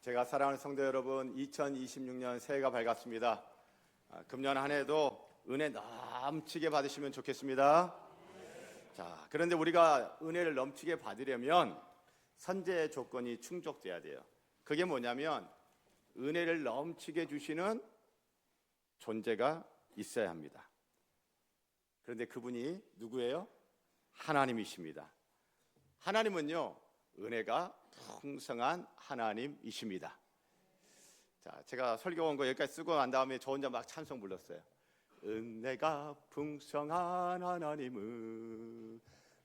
제가 사랑하는 성도 여러분, 2026년 새해가 밝았습니다. 금년 한 해도 은혜 넘치게 받으시면 좋겠습니다. 자, 그런데 우리가 은혜를 넘치게 받으려면 선제 조건이 충족돼야 돼요. 그게 뭐냐면 은혜를 넘치게 주시는 존재가 있어야 합니다. 그런데 그분이 누구예요? 하나님이십니다. 하나님은요, 은혜가 풍성한 하나님이십니다. 자, 제가 설교 온 거 여기까지 쓰고 난 다음에 저 혼자 막 찬송 불렀어요. 은혜가 풍성한 하나님을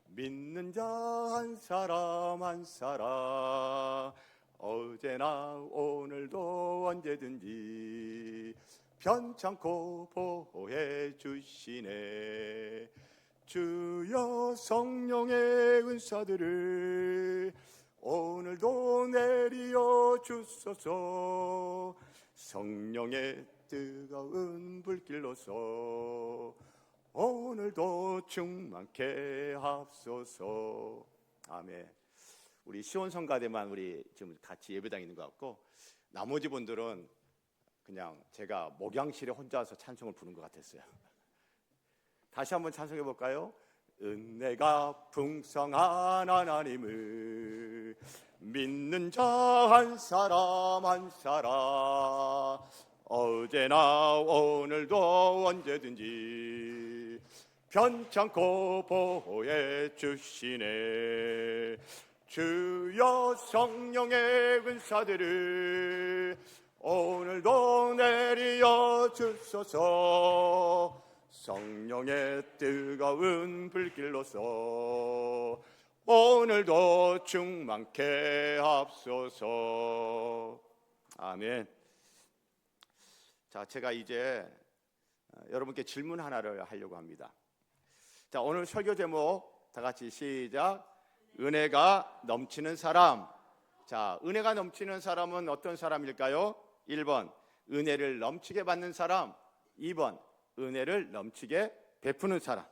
믿는 자 한 사람 한 사람, 어제나 오늘도 언제든지 편찮고 보호해 주시네. 주여 성령의 은사들을 오늘도 내리어 주소서. 성령의 뜨거운 불길로서 오늘도 충만케 하소서. 아멘. 우리 시온성가대만 우리 지금 같이 예배당에 있는 것 같고, 나머지 분들은 그냥 제가 목양실에 혼자서 찬송을 부른 것 같았어요. 다시 한번 찬송해 볼까요? 은혜가 풍성한 하나님을 믿는 자 한 사람 한 사람, 어제나 오늘도 언제든지 편찮고 보호해 주시네. 주여 성령의 은사들을 오늘도 내리어 주소서. 성령의 뜨거운 불길로서 오늘도 충만케 하소서. 아멘. 자, 제가 이제 여러분께 질문 하나를 하려고 합니다. 자, 오늘 설교 제목 다 같이 시작. 은혜가 넘치는 사람. 자, 은혜가 넘치는 사람은 어떤 사람일까요? 1번, 은혜를 넘치게 받는 사람. 2번, 은혜를 넘치게 베푸는 사람.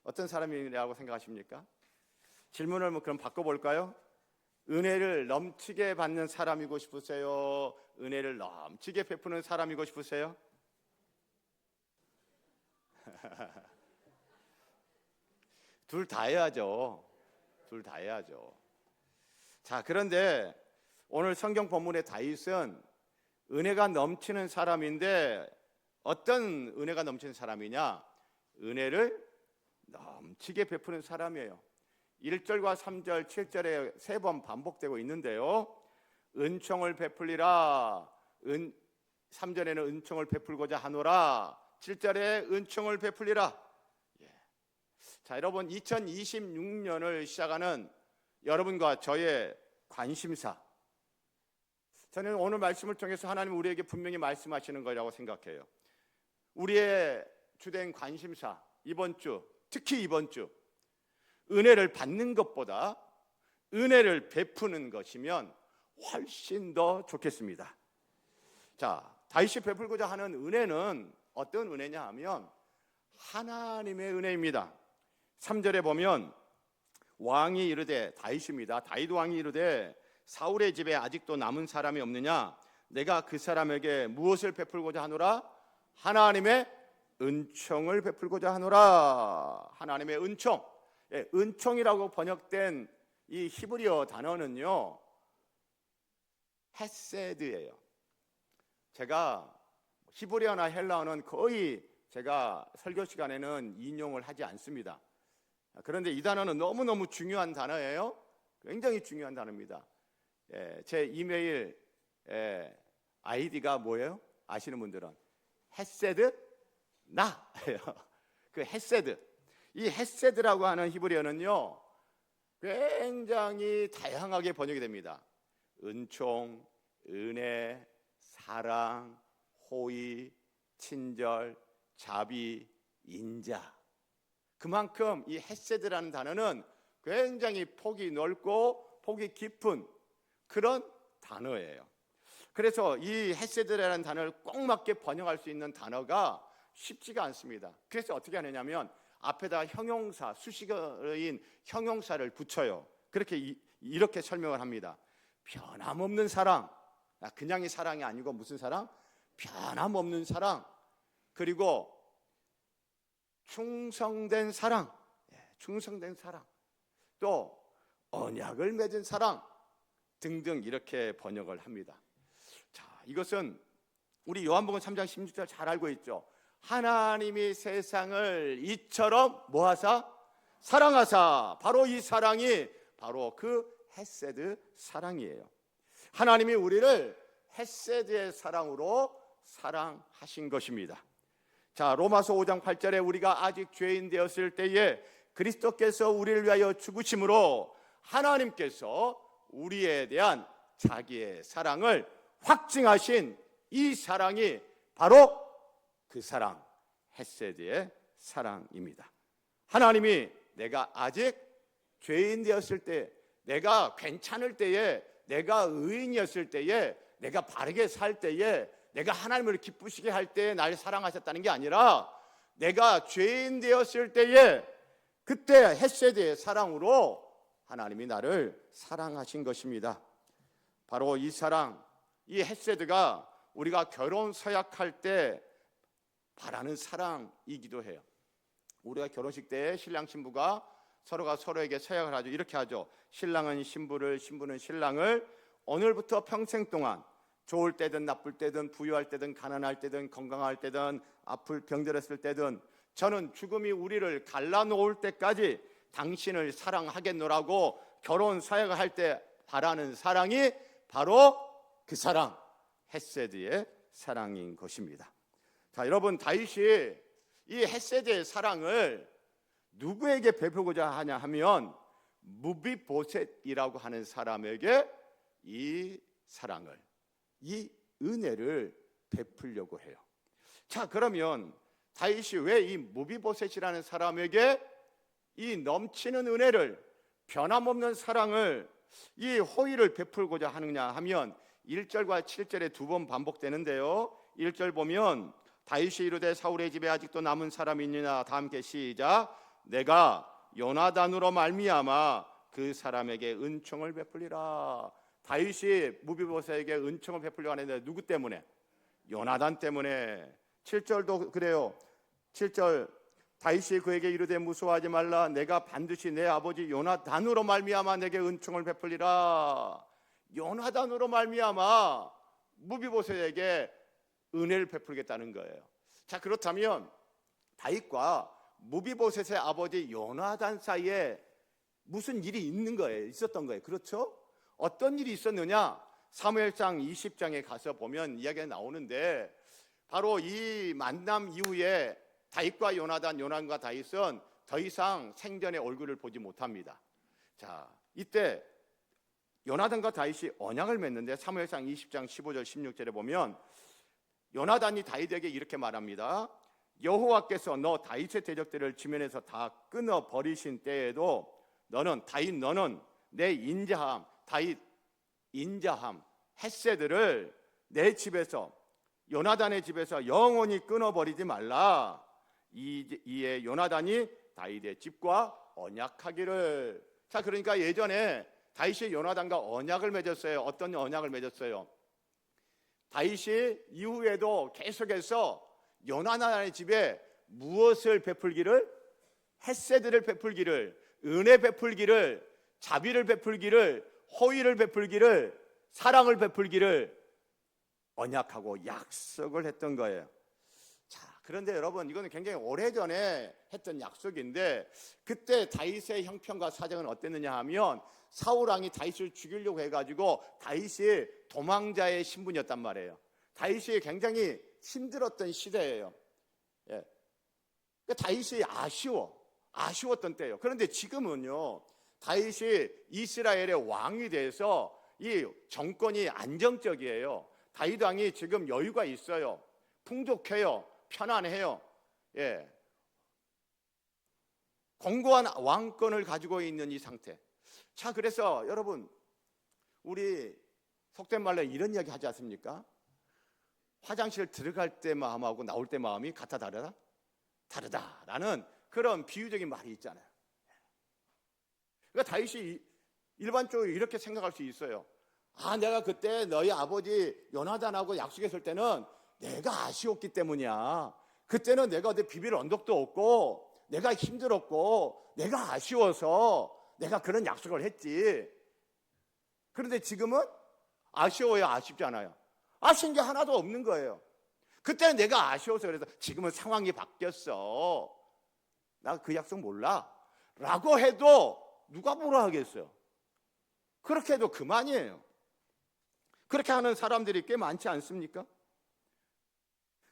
어떤 사람이라고 생각하십니까? 질문을 그럼 바꿔볼까요? 은혜를 넘치게 받는 사람이고 싶으세요? 은혜를 넘치게 베푸는 사람이고 싶으세요? 둘 다 해야죠. 둘 다 해야죠. 자, 그런데 오늘 성경 본문의 다윗은 은혜가 넘치는 사람인데 어떤 은혜가 넘치는 사람이냐? 은혜를 넘치게 베푸는 사람이에요. 1절과 3절, 7절에 3번 반복되고 있는데요. 은총을 베풀리라. 3절에는 은총을 베풀고자 하노라. 7절에 은총을 베풀리라. 자, 여러분, 2026년을 시작하는 여러분과 저의 관심사, 저는 오늘 말씀을 통해서 하나님 우리에게 분명히 말씀하시는 거라고 생각해요. 우리의 주된 관심사, 이번 주, 특히 이번 주, 은혜를 받는 것보다 은혜를 베푸는 것이면 훨씬 더 좋겠습니다. 자, 다윗이 베풀고자 하는 은혜는 어떤 은혜냐 하면 하나님의 은혜입니다. 3절에 보면 왕이 이르되, 다윗입니다. 다윗 왕이 이르되, 사울의 집에 아직도 남은 사람이 없느냐? 내가 그 사람에게 무엇을 베풀고자 하노라? 하나님의 은총을 베풀고자 하노라. 하나님의 은총. 은총이라고 번역된 이 히브리어 단어는요, 헤세드예요. 제가 히브리어나 헬라어는 거의 제가 설교 시간에는 인용을 하지 않습니다. 그런데 이 단어는 너무너무 중요한 단어예요. 굉장히 중요한 단어입니다. 제 이메일 아이디가 뭐예요? 아시는 분들은 헤세드 나예요. 그 헤세드, 이 헤세드라고 하는 히브리어는요, 굉장히 다양하게 번역이 됩니다. 은총, 은혜, 사랑, 호의, 친절, 자비, 인자. 그만큼 이 헤세드라는 단어는 굉장히 폭이 넓고 폭이 깊은 그런 단어예요. 그래서 이 헤세드라는 단어를 꼭 맞게 번역할 수 있는 단어가 쉽지가 않습니다. 그래서 어떻게 하느냐면 앞에다 형용사, 수식어인 형용사를 붙여요. 그렇게 이렇게 설명을 합니다. 변함없는 사랑, 그냥의 사랑이 아니고 무슨 사랑? 변함없는 사랑, 그리고 충성된 사랑, 충성된 사랑, 또 언약을 맺은 사랑 등등 이렇게 번역을 합니다. 자, 이것은 우리 요한복음 3장 16절 잘 알고 있죠. 하나님이 세상을 이처럼 뭐하사? 사랑하사. 바로 이 사랑이 바로 그 헤세드 사랑이에요. 하나님이 우리를 헤세드의 사랑으로 사랑하신 것입니다. 자, 로마서 5장 8절에 우리가 아직 죄인 되었을 때에 그리스도께서 우리를 위하여 죽으심으로 하나님께서 우리에 대한 자기의 사랑을 확증하신 이 사랑이 바로 그 사랑, 헤세드의 사랑입니다. 하나님이 내가 아직 죄인 되었을 때, 내가 괜찮을 때에, 내가 의인이었을 때에, 내가 바르게 살 때에, 내가 하나님을 기쁘시게 할 때에 날 사랑하셨다는 게 아니라 내가 죄인 되었을 때에 그때 헤세드의 사랑으로 하나님이 나를 사랑하신 것입니다. 바로 이 사랑, 이 헤세드가 우리가 결혼 서약할 때 바라는 사랑이기도 해요. 우리가 결혼식 때 신랑 신부가 서로가 서로에게 서약을 하죠. 이렇게 하죠. 신랑은 신부를, 신부는 신랑을 오늘부터 평생 동안 좋을 때든 나쁠 때든 부유할 때든 가난할 때든 건강할 때든 아플 병들었을 때든 저는 죽음이 우리를 갈라놓을 때까지 당신을 사랑하겠노라고 결혼 서약을 할 때 바라는 사랑이 바로 그 사랑, 헤세드의 사랑인 것입니다. 자, 여러분, 다윗이 이 헤세드의 사랑을 누구에게 베풀고자 하냐 하면 무비보셋이라고 하는 사람에게 이 사랑을, 이 은혜를 베풀려고 해요. 자, 그러면 다윗이 왜 이 무비보셋이라는 사람에게 이 넘치는 은혜를, 변함없는 사랑을, 이 호의를 베풀고자 하느냐 하면 1절과 7절에 두 번 반복되는데요. 1절 보면 다윗이 이르되 사울의 집에 아직도 남은 사람이 있느냐, 다 함께 시작. 내가 요나단으로 말미암아 그 사람에게 은총을 베풀리라. 다윗이 무비보셋에게 은총을 베풀려고 하는데 누구 때문에? 요나단 때문에. 7절도 그래요. 7절 다윗이 그에게 이르되 무서워하지 말라. 내가 반드시 내 아버지 요나단으로 말미암아 내게 은총을 베풀리라. 요나단으로 말미암아 무비보셋에게 은혜를 베풀겠다는 거예요. 자, 그렇다면 다윗과 무비보셋의 아버지 요나단 사이에 무슨 일이 있는 거예요? 있었던 거예요. 그렇죠? 어떤 일이 있었느냐? 사무엘상 20장에 가서 보면 이야기가 나오는데 바로 이 만남 이후에 다윗과 요나단과 다윗은 더 이상 생전에 얼굴을 보지 못합니다. 자, 이때 요나단과 다윗이 언약을 맺는데 사무엘상 20장 15절 16절에 보면 요나단이 다윗에게 이렇게 말합니다. 여호와께서 너 다윗의 대적들을 지면에서 다 끊어 버리신 때에도 너는 내 인자함, 다윗 인자함, 헤세드를 내 집에서, 요나단의 집에서 영원히 끊어버리지 말라. 이에 요나단이 다윗의 집과 언약하기를. 자, 그러니까 예전에 다윗이 요나단과 언약을 맺었어요. 어떤 언약을 맺었어요? 다윗이 이후에도 계속해서 요나단의 집에 무엇을 베풀기를? 헤세드를 베풀기를, 은혜 베풀기를, 자비를 베풀기를, 호의를 베풀기를, 사랑을 베풀기를 언약하고 약속을 했던 거예요. 자, 그런데 여러분, 이거는 굉장히 오래전에 했던 약속인데 그때 다윗의 형편과 사정은 어땠느냐 하면 사울 왕이 다윗을 죽이려고 해가지고 다윗이 도망자의 신분이었단 말이에요. 다윗이 굉장히 힘들었던 시대예요. 예. 다윗이 아쉬웠던 때예요. 그런데 지금은요, 다윗이 이스라엘의 왕이 돼서 이 정권이 안정적이에요. 다윗 왕이 지금 여유가 있어요. 풍족해요. 편안해요. 예. 공고한 왕권을 가지고 있는 이 상태. 자, 그래서 여러분, 우리 속된 말로 이런 이야기 하지 않습니까? 화장실 들어갈 때 마음하고 나올 때 마음이 같아 다르다? 다르다라는 그런 비유적인 말이 있잖아요. 그러니까 다윗이 일반적으로 이렇게 생각할 수 있어요. 내가 그때 너희 아버지 요나단하고 약속했을 때는 내가 아쉬웠기 때문이야. 그때는 내가 내 비빌 언덕도 없고 내가 힘들었고 내가 아쉬워서 내가 그런 약속을 했지. 그런데 지금은 아쉬워요, 아쉽지 않아요? 아쉬운 게 하나도 없는 거예요. 그때는 내가 아쉬워서 그래서 지금은 상황이 바뀌었어. 나 그 약속 몰라. 라고 해도 누가 뭐라 하겠어요? 그렇게 해도 그만이에요. 그렇게 하는 사람들이 꽤 많지 않습니까?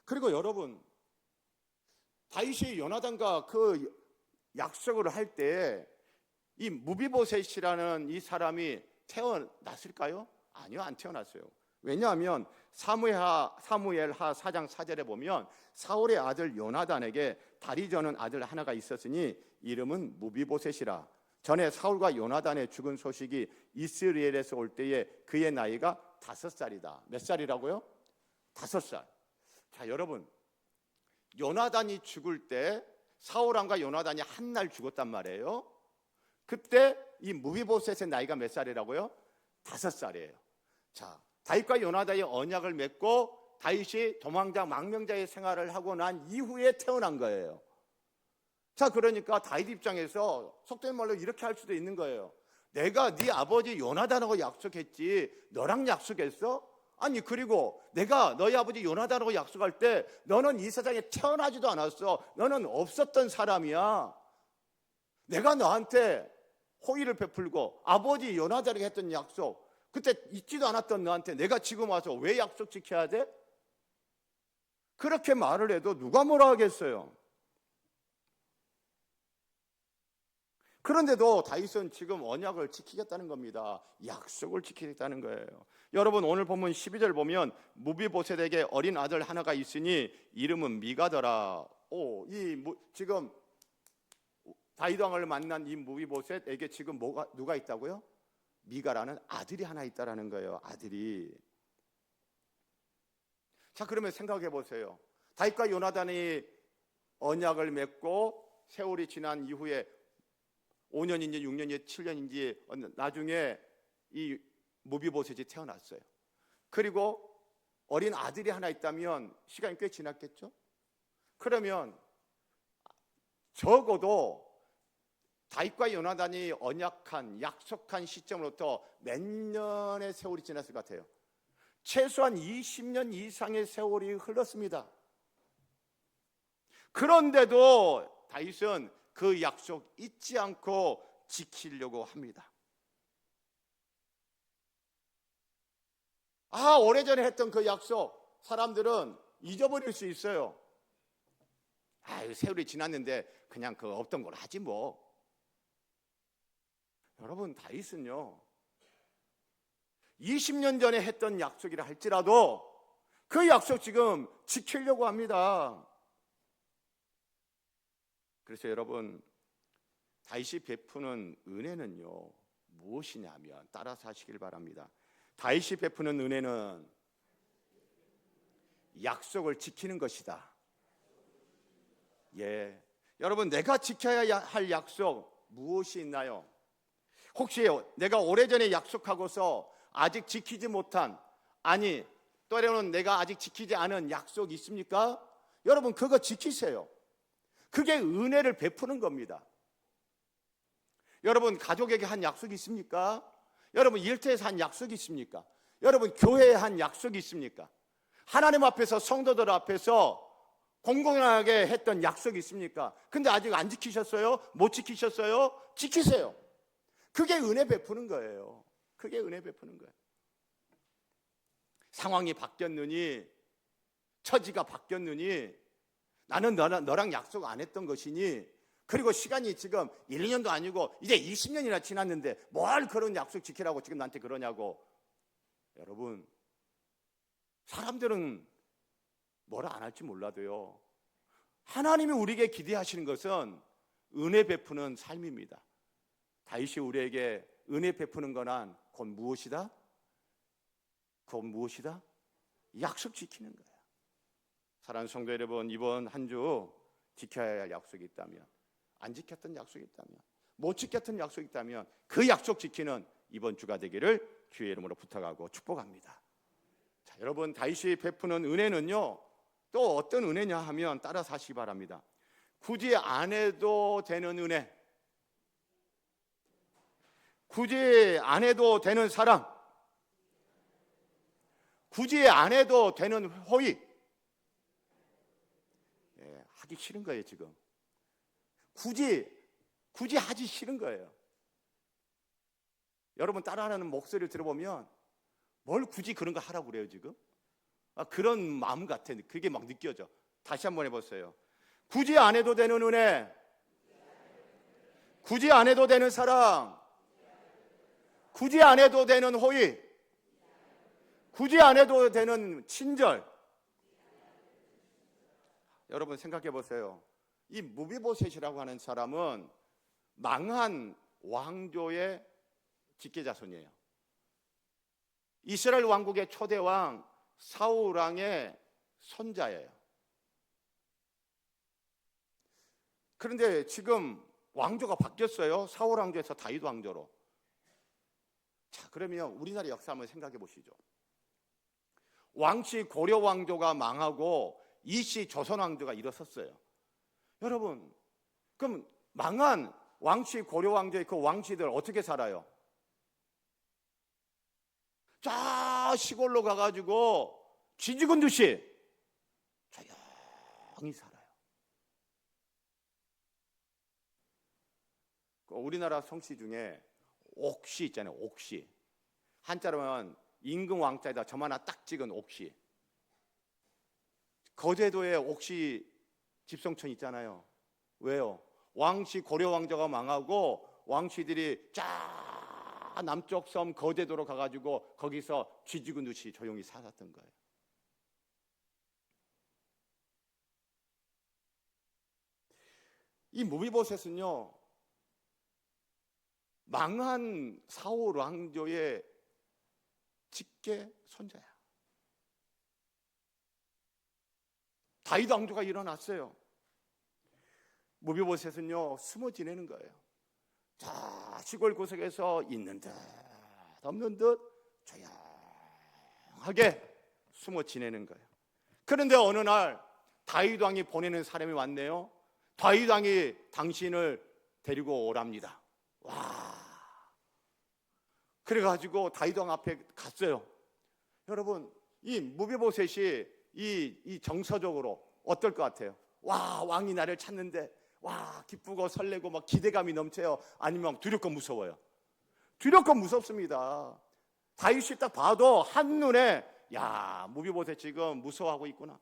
그리고 여러분, 다윗이 요나단과 그 약속을 할 때 이 무비보셋이라는 이 사람이 태어났을까요? 아니요, 안 태어났어요. 왜냐하면 사무엘하 4장 4절에 보면 사울의 아들 요나단에게 다리 저는 아들 하나가 있었으니 이름은 무비보셋이라. 전에 사울과 요나단의 죽은 소식이 이스라엘에서 올 때에 그의 나이가 5살이다. 몇 살이라고요? 5살. 자, 여러분, 요나단이 죽을 때 사울 왕과 요나단이 한 날 죽었단 말이에요. 그때 이 무비보셋의 나이가 몇 살이라고요? 5살이에요. 자, 다윗과 요나단이 언약을 맺고 다윗이 도망자 망명자의 생활을 하고 난 이후에 태어난 거예요. 자, 그러니까 다윗 입장에서 속된 말로 이렇게 할 수도 있는 거예요. 내가 네 아버지 요나단하고 약속했지 너랑 약속했어? 아니, 그리고 내가 너희 아버지 요나단하고 약속할 때 너는 이 세상에 태어나지도 않았어. 너는 없었던 사람이야. 내가 너한테 호의를 베풀고 아버지 요나단에게 했던 약속, 그때 있지도 않았던 너한테 내가 지금 와서 왜 약속 지켜야 돼? 그렇게 말을 해도 누가 뭐라 하겠어요? 그런데도 다윗은 지금 언약을 지키겠다는 겁니다. 약속을 지키겠다는 거예요. 여러분, 오늘 본문 12절 보면 무비보셋에게 어린 아들 하나가 있으니 이름은 미가더라. 지금 다윗 왕을 만난 이 무비보셋에게 지금 누가 있다고요? 미가라는 아들이 하나 있다라는 거예요. 아들이. 자, 그러면 생각해 보세요. 다윗과 요나단이 언약을 맺고 세월이 지난 이후에 5년인지 6년인지 7년인지 나중에 이 무비보셋이 태어났어요. 그리고 어린 아들이 하나 있다면 시간이 꽤 지났겠죠? 그러면 적어도 다윗과 요나단이 언약한 약속한 시점으로부터 몇 년의 세월이 지났을 것 같아요? 최소한 20년 이상의 세월이 흘렀습니다. 그런데도 다윗은 그 약속 잊지 않고 지키려고 합니다. 오래전에 했던 그 약속 사람들은 잊어버릴 수 있어요. 세월이 지났는데 그냥 그 없던 걸 하지 뭐. 여러분, 다윗은요 20년 전에 했던 약속이라 할지라도 그 약속 지금 지키려고 합니다. 그래서 여러분, 다윗이 베푸는 은혜는요 무엇이냐면 따라서 하시길 바랍니다. 다윗이 베푸는 은혜는 약속을 지키는 것이다. 예, 여러분, 내가 지켜야 할 약속 무엇이 있나요? 혹시 내가 오래전에 약속하고서 아직 지키지 못한, 아니 때로는 내가 아직 지키지 않은 약속이 있습니까? 여러분, 그거 지키세요. 그게 은혜를 베푸는 겁니다. 여러분, 가족에게 한 약속이 있습니까? 여러분, 일터에서 한 약속이 있습니까? 여러분, 교회에 한 약속이 있습니까? 하나님 앞에서, 성도들 앞에서 공공하게 했던 약속이 있습니까? 근데 아직 안 지키셨어요? 못 지키셨어요? 지키세요. 그게 은혜 베푸는 거예요. 그게 은혜 베푸는 거예요. 상황이 바뀌었느니, 처지가 바뀌었느니, 나는 너랑 약속 안 했던 것이니, 그리고 시간이 지금 1년도 아니고 이제 20년이나 지났는데 뭘 그런 약속 지키라고 지금 나한테 그러냐고. 여러분, 사람들은 뭐라 안 할지 몰라도요, 하나님이 우리에게 기대하시는 것은 은혜 베푸는 삶입니다. 다윗이 우리에게 은혜 베푸는 거는 곧 무엇이다? 곧 무엇이다? 약속 지키는 거예요. 사랑하는 성도 여러분, 이번 한 주 지켜야 할 약속이 있다면, 안 지켰던 약속이 있다면, 못 지켰던 약속이 있다면 그 약속 지키는 이번 주가 되기를 주의 이름으로 부탁하고 축복합니다. 자, 여러분, 다윗이 베푸는 은혜는요, 또 어떤 은혜냐 하면 따라서 하시기 바랍니다. 굳이 안 해도 되는 은혜, 굳이 안 해도 되는 사랑, 굳이 안 해도 되는 호의. 하기 싫은 거예요. 지금 굳이 하기 싫은 거예요. 여러분, 따라하는 목소리를 들어보면 뭘 굳이 그런 거 하라고 그래요 지금? 그런 마음 같아. 그게 막 느껴져. 다시 한번 해보세요. 굳이 안 해도 되는 은혜, 굳이 안 해도 되는 사랑, 굳이 안 해도 되는 호의, 굳이 안 해도 되는 친절. 여러분 생각해 보세요. 이 무비보셋이라고 하는 사람은 망한 왕조의 직계자손이에요. 이스라엘 왕국의 초대 왕 사울 왕의 손자예요. 그런데 지금 왕조가 바뀌었어요. 사울 왕조에서 다윗 왕조로. 자, 그러면 우리나라 역사 한번 생각해 보시죠. 왕씨 고려 왕조가 망하고 이씨 조선 왕조가 일어섰어요. 여러분, 그럼 망한 왕씨 고려 왕조의 그 왕씨들 어떻게 살아요? 저 시골로 가가지고 쥐죽은 듯이 조용히 살아요. 우리나라 성씨 중에 옥시 있잖아요. 옥시. 한자로는 임금 왕자에다 점 하나 딱 찍은 옥시. 거제도에 옥시 집성촌 있잖아요. 왜요? 왕씨 고려 왕조가 망하고 왕씨들이 쫙 남쪽 섬 거제도로 가가지고 거기서 쥐죽은 듯이 조용히 살았던 거예요. 이 무비보셋은요, 망한 사울 왕조의 직계 손자야. 다윗 왕조가 일어났어요. 무비보셋은요 숨어 지내는 거예요. 자, 시골 구석에서 있는 듯 없는 듯 조용하게 숨어 지내는 거예요. 그런데 어느 날 다윗 왕이 보내는 사람이 왔네요. 다윗 왕이 당신을 데리고 오랍니다. 와, 그래가지고 다윗 왕 앞에 갔어요. 여러분, 이 무비보셋이 이 정서적으로 어떨 것 같아요? 와, 왕이 나를 찾는데 와, 기쁘고 설레고 막 기대감이 넘쳐요? 아니면 두렵고 무서워요? 두렵고 무섭습니다. 다윗이 딱 봐도 한눈에 야, 무비보셋 지금 무서워하고 있구나.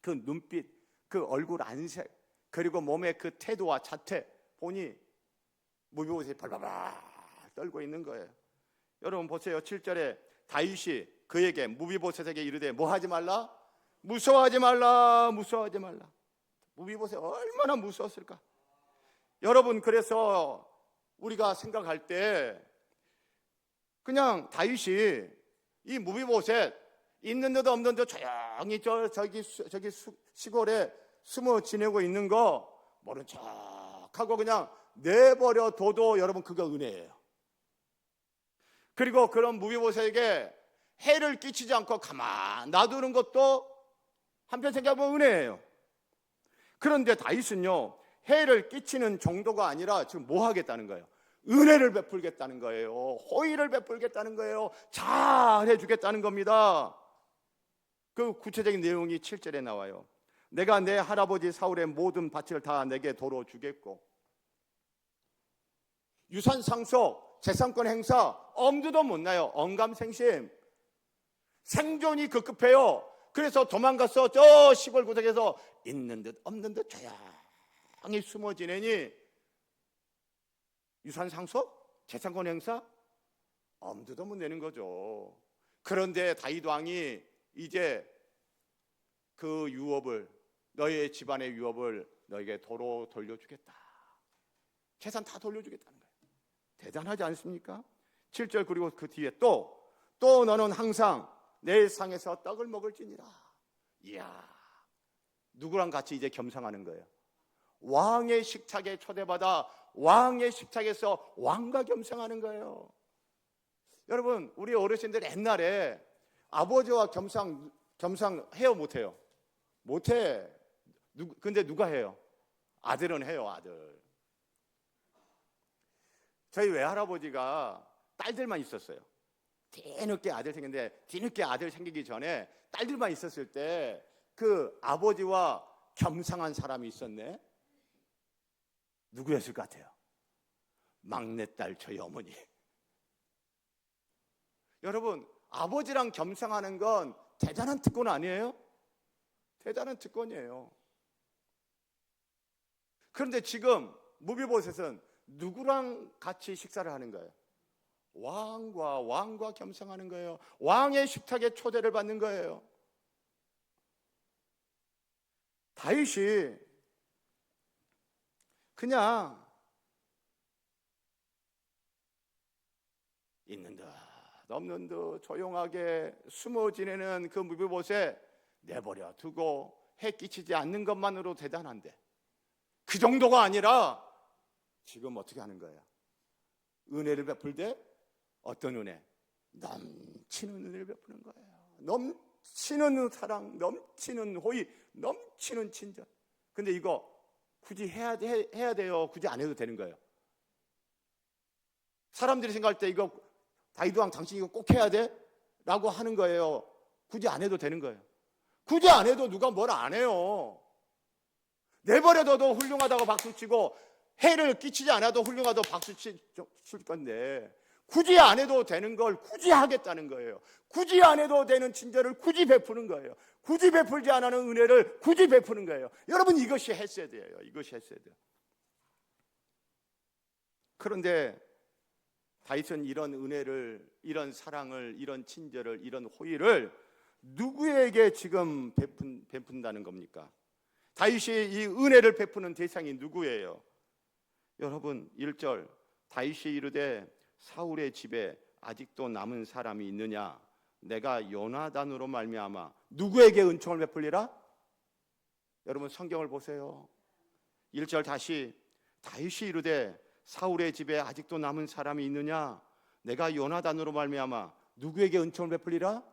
그 눈빛, 그 얼굴 안색, 그리고 몸의 그 태도와 자태 보니 무비보셋이 벌벌벌 떨고 있는 거예요. 여러분 보세요. 7절에 다윗이 그에게 무비보셋에게 이르되 뭐 하지 말라? 무서워하지 말라. 무서워하지 말라. 무비보셋 얼마나 무서웠을까? 여러분, 그래서 우리가 생각할 때 그냥 다윗이 이 무비보셋 있는 듯 없는 듯 조용히 저기 시골에 숨어 지내고 있는 거 모른 척하고 그냥 내버려 둬도 여러분 그거 은혜예요. 그리고 그런 무비보셋에게 해를 끼치지 않고 가만 놔두는 것도 한편 생각하면 은혜예요. 그런데 다윗은요 해를 끼치는 정도가 아니라 지금 뭐 하겠다는 거예요? 은혜를 베풀겠다는 거예요. 호의를 베풀겠다는 거예요. 잘해 주겠다는 겁니다. 그 구체적인 내용이 7절에 나와요. 내가 내 할아버지 사울의 모든 밭을 다 내게 도로 주겠고 유산 상속, 재산권 행사 엄두도 못 나요. 언감생심. 생존이 급급해요. 그래서 도망가서 저 시골 구석에서 있는 듯 없는 듯 조용히 숨어 지내니 유산 상속, 재산권 행사 엄두도 못 내는 거죠. 그런데 다윗 왕이 이제 그 유업을, 너의 집안의 유업을 너에게 도로 돌려주겠다. 재산 다 돌려주겠다는 거예요. 대단하지 않습니까? 7절 그리고 그 뒤에 또 너는 항상 내 상에서 떡을 먹을지니라. 이야, 누구랑 같이 이제 겸상하는 거예요? 왕의 식탁에 초대받아 왕의 식탁에서 왕과 겸상하는 거예요. 여러분, 우리 어르신들 옛날에 아버지와 겸상해요, 못해요? 못해. 근데 누가 해요? 아들은 해요, 아들. 저희 외할아버지가 딸들만 있었어요. 뒤늦게 아들 생겼는데, 뒤늦게 아들 생기기 전에 딸들만 있었을 때 그 아버지와 겸상한 사람이 있었네. 누구였을 것 같아요? 막내딸 저희 어머니. 여러분, 아버지랑 겸상하는 건 대단한 특권 아니에요? 대단한 특권이에요. 그런데 지금 무비보셋은 누구랑 같이 식사를 하는 거예요? 왕과 겸상하는 거예요. 왕의 식탁에 초대를 받는 거예요. 다윗이 그냥 있는 듯 없는 듯 조용하게 숨어 지내는 그 무비보셋 내버려 두고 해 끼치지 않는 것만으로 대단한데, 그 정도가 아니라 지금 어떻게 하는 거예요? 은혜를 베풀 때 어떤 은혜? 넘치는 은혜를 베푸는 거예요. 넘치는 사랑, 넘치는 호의, 넘치는 친절. 근데 이거 굳이 해야 돼요? 굳이 안 해도 되는 거예요? 사람들이 생각할 때 이거 다윗 왕 당신 이거 꼭 해야 돼? 라고 하는 거예요. 굳이 안 해도 되는 거예요. 굳이 안 해도 누가 뭘 안 해요. 내버려둬도 훌륭하다고 박수치고 해를 끼치지 않아도 훌륭하다고 박수칠 건데, 굳이 안 해도 되는 걸 굳이 하겠다는 거예요. 굳이 안 해도 되는 친절을 굳이 베푸는 거예요. 굳이 베풀지 않는 은혜를 굳이 베푸는 거예요. 여러분, 이것이 헤세드예요. 이것이 헤세드. 그런데 다윗은 이런 은혜를, 이런 사랑을, 이런 친절을, 이런 호의를 누구에게 지금 베푼다는 겁니까? 다윗이 이 은혜를 베푸는 대상이 누구예요? 여러분, 1절 다윗이 이르되 사울의 집에 아직도 남은 사람이 있느냐? 내가 요나단으로 말미암아 누구에게 은총을 베풀리라? 여러분, 성경을 보세요. 1절 다시 다윗이 이르되 사울의 집에 아직도 남은 사람이 있느냐? 내가 요나단으로 말미암아 누구에게 은총을 베풀리라?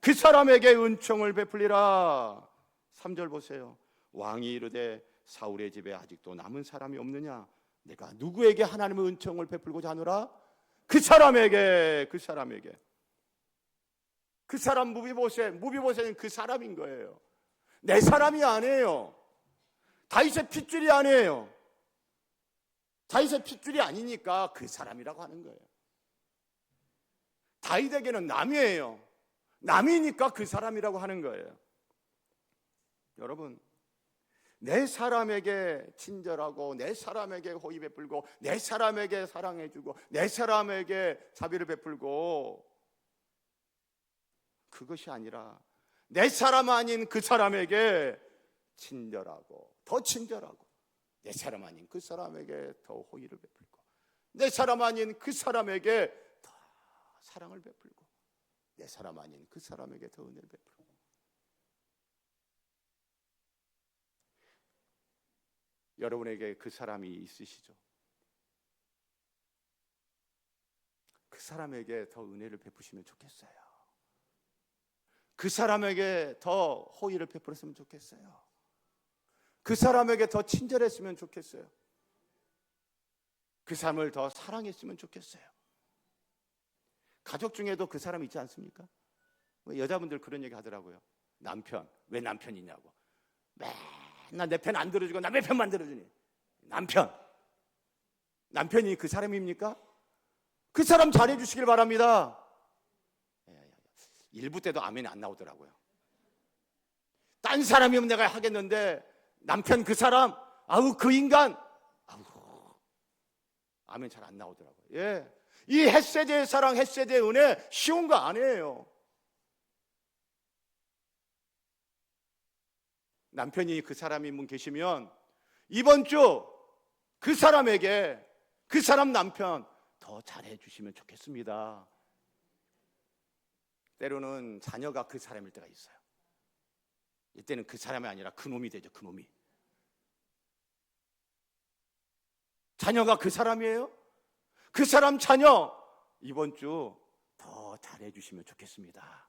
그 사람에게 은총을 베풀리라. 3절 보세요. 왕이 이르되 사울의 집에 아직도 남은 사람이 없느냐? 내가 누구에게 하나님의 은총을 베풀고자 하노라? 그 사람에게. 그 사람 무비보셋은 그 사람인 거예요. 내 사람이 아니에요. 다윗의 핏줄이 아니에요. 다윗의 핏줄이 아니니까 그 사람이라고 하는 거예요. 다윗에게는 남이에요. 남이니까 그 사람이라고 하는 거예요. 여러분, 내 사람에게 친절하고, 내 사람에게 호의 베풀고, 내 사람에게 사랑해주고, 내 사람에게 자비를 베풀고, 그것이 아니라 내 사람 아닌 그 사람에게 친절하고, 더 친절하고, 내 사람 아닌 그 사람에게 더 호의를 베풀고, 내 사람 아닌 그 사람에게 더 사랑을 베풀고, 내 사람 아닌 그 사람에게 더 은혜를 베풀고. 여러분에게 그 사람이 있으시죠? 그 사람에게 더 은혜를 베푸시면 좋겠어요. 그 사람에게 더 호의를 베풀었으면 좋겠어요. 그 사람에게 더 친절했으면 좋겠어요. 그 사람을 더 사랑했으면 좋겠어요. 가족 중에도 그 사람이 있지 않습니까? 여자분들 그런 얘기 하더라고요. 남편, 왜 남편이냐고. 맨날 내 편 안 들어주고 남의 편만 들어주니. 남편이 그 사람입니까? 그 사람 잘해주시길 바랍니다. 1부 때도 아멘이 안 나오더라고요. 딴 사람이면 내가 하겠는데 남편 그 사람, 아우 그 인간, 아우 아멘 잘 안 나오더라고요. 예, 이 헷세대의 사랑, 헷세대의 은혜 쉬운 거 아니에요. 남편이 그 사람인 분 계시면 이번 주 그 사람에게, 그 사람 남편 더 잘해 주시면 좋겠습니다. 때로는 자녀가 그 사람일 때가 있어요. 이때는 그 사람이 아니라 그 놈이 되죠. 그 놈이. 자녀가 그 사람이에요? 그 사람 자녀 이번 주 더 잘해주시면 좋겠습니다.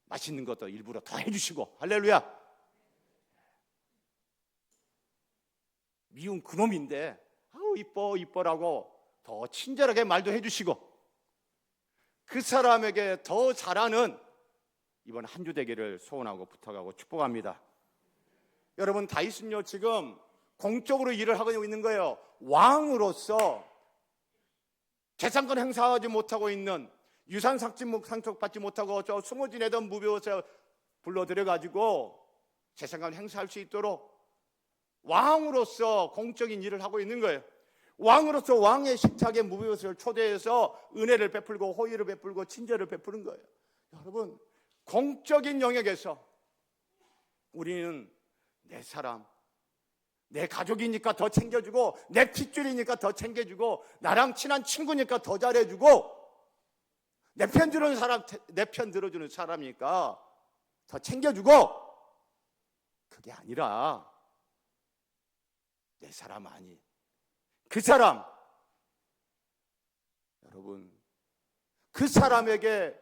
맛있는 것도 일부러 더 해주시고, 할렐루야. 미운 그놈인데 아우 이뻐 이뻐라고 더 친절하게 말도 해주시고, 그 사람에게 더 잘하는 이번 한 주 되기를 소원하고 부탁하고 축복합니다. 여러분, 다윗은요 지금 공적으로 일을 하고 있는 거예요. 왕으로서 재산권 행사하지 못하고 있는, 유산 상속받지 못하고 저 숨어 지내던 무비보셋을 불러들여가지고 재산권 행사할 수 있도록 왕으로서 공적인 일을 하고 있는 거예요. 왕으로서 왕의 식탁에 무비보셋을 초대해서 은혜를 베풀고 호의를 베풀고 친절을 베푸는 거예요. 여러분, 공적인 영역에서 우리는 내 사람, 내 가족이니까 더 챙겨주고, 내 핏줄이니까 더 챙겨주고, 나랑 친한 친구니까 더 잘해주고, 내 편 들어주는 사람이니까 더 챙겨주고, 그게 아니라 내 사람 아니, 그 사람, 여러분, 그 사람에게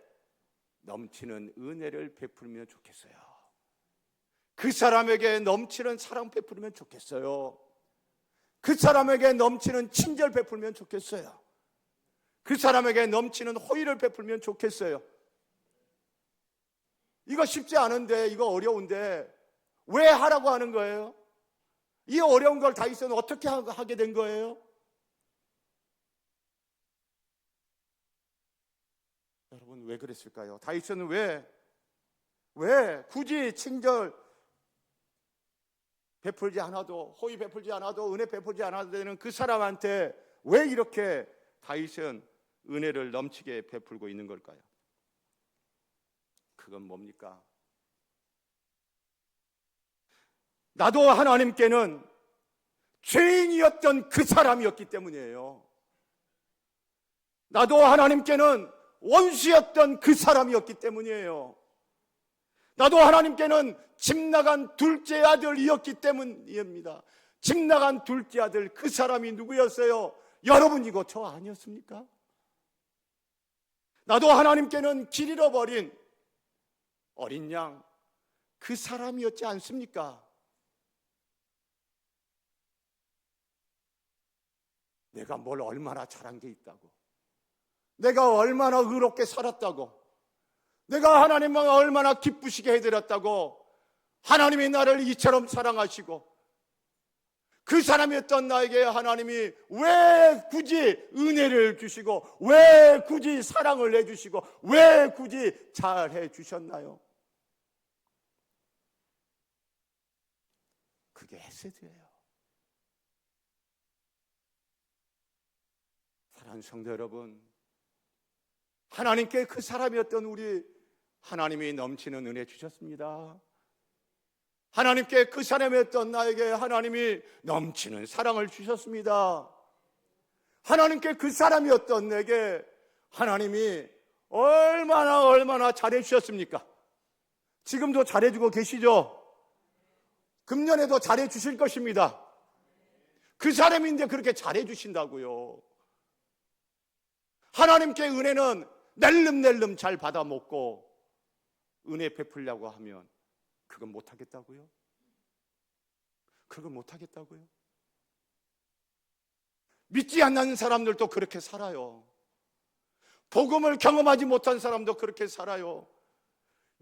넘치는 은혜를 베풀면 좋겠어요. 그 사람에게 넘치는 사랑 베풀면 좋겠어요. 그 사람에게 넘치는 친절 베풀면 좋겠어요. 그 사람에게 넘치는 호의를 베풀면 좋겠어요. 이거 쉽지 않은데, 이거 어려운데 왜 하라고 하는 거예요? 이 어려운 걸 다윗은 어떻게 하게 된 거예요? 여러분, 왜 그랬을까요? 다윗은 왜 굳이 친절 베풀지 않아도, 호의 베풀지 않아도, 은혜 베풀지 않아도 되는 그 사람한테 왜 이렇게 다윗은 은혜를 넘치게 베풀고 있는 걸까요? 그건 뭡니까? 나도 하나님께는 죄인이었던 그 사람이었기 때문이에요. 나도 하나님께는 원수였던 그 사람이었기 때문이에요. 나도 하나님께는 집 나간 둘째 아들이었기 때문입니다. 집 나간 둘째 아들, 그 사람이 누구였어요? 여러분이고 저 아니었습니까? 나도 하나님께는 길 잃어버린 어린 양, 그 사람이었지 않습니까? 내가 뭘 얼마나 잘한 게 있다고, 내가 얼마나 의롭게 살았다고, 내가 하나님을 얼마나 기쁘시게 해드렸다고 하나님이 나를 이처럼 사랑하시고, 그 사람이었던 나에게 하나님이 왜 굳이 은혜를 주시고, 왜 굳이 사랑을 해주시고, 왜 굳이 잘해 주셨나요? 그게 헤세드예요. 사랑하는 성도 여러분, 하나님께 그 사람이었던 우리, 하나님이 넘치는 은혜 주셨습니다. 하나님께 그 사람이었던 나에게 하나님이 넘치는 사랑을 주셨습니다. 하나님께 그 사람이었던 내게 하나님이 얼마나 잘해 주셨습니까? 지금도 잘해주고 계시죠? 금년에도 잘해 주실 것입니다. 그 사람인데 그렇게 잘해 주신다고요. 하나님께 은혜는 낼름낼름 잘 받아 먹고 은혜 베풀려고 하면 그건 못하겠다고요? 그건 못하겠다고요? 믿지 않는 사람들도 그렇게 살아요. 복음을 경험하지 못한 사람도 그렇게 살아요.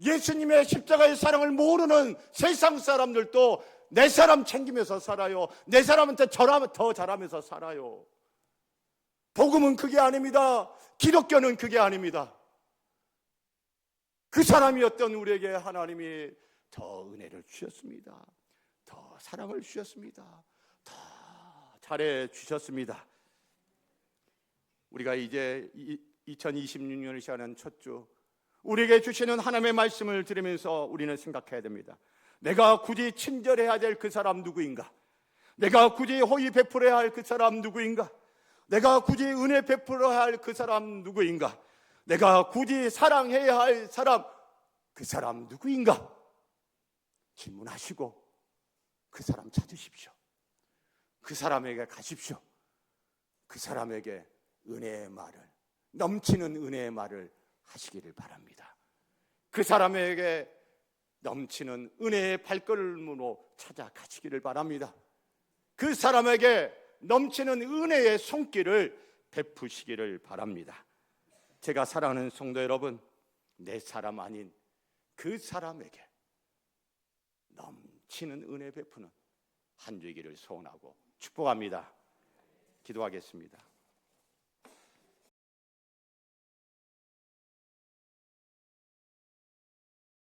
예수님의 십자가의 사랑을 모르는 세상 사람들도 내 사람 챙기면서 살아요. 내 사람한테 더 잘하면서 살아요. 복음은 그게 아닙니다. 기독교는 그게 아닙니다. 그 사람이었던 우리에게 하나님이 더 은혜를 주셨습니다. 더 사랑을 주셨습니다. 더 잘해 주셨습니다. 우리가 이제 2026년을 시작하는 첫 주, 우리에게 주시는 하나님의 말씀을 들으면서 우리는 생각해야 됩니다. 내가 굳이 친절해야 될 그 사람 누구인가? 내가 굳이 호의 베풀어야 할 그 사람 누구인가? 내가 굳이 은혜 베풀어야 할 그 사람 누구인가? 내가 굳이 사랑해야 할 사람, 그 사람 누구인가? 질문하시고 그 사람 찾으십시오. 그 사람에게 가십시오. 그 사람에게 은혜의 말을, 넘치는 은혜의 말을 하시기를 바랍니다. 그 사람에게 넘치는 은혜의 발걸음으로 찾아가시기를 바랍니다. 그 사람에게 넘치는 은혜의 손길을 베푸시기를 바랍니다. 제가 사랑하는 성도 여러분, 내 사람 아닌 그 사람에게 넘치는 은혜 베푸는 한 주이기를 소원하고 축복합니다. 기도하겠습니다.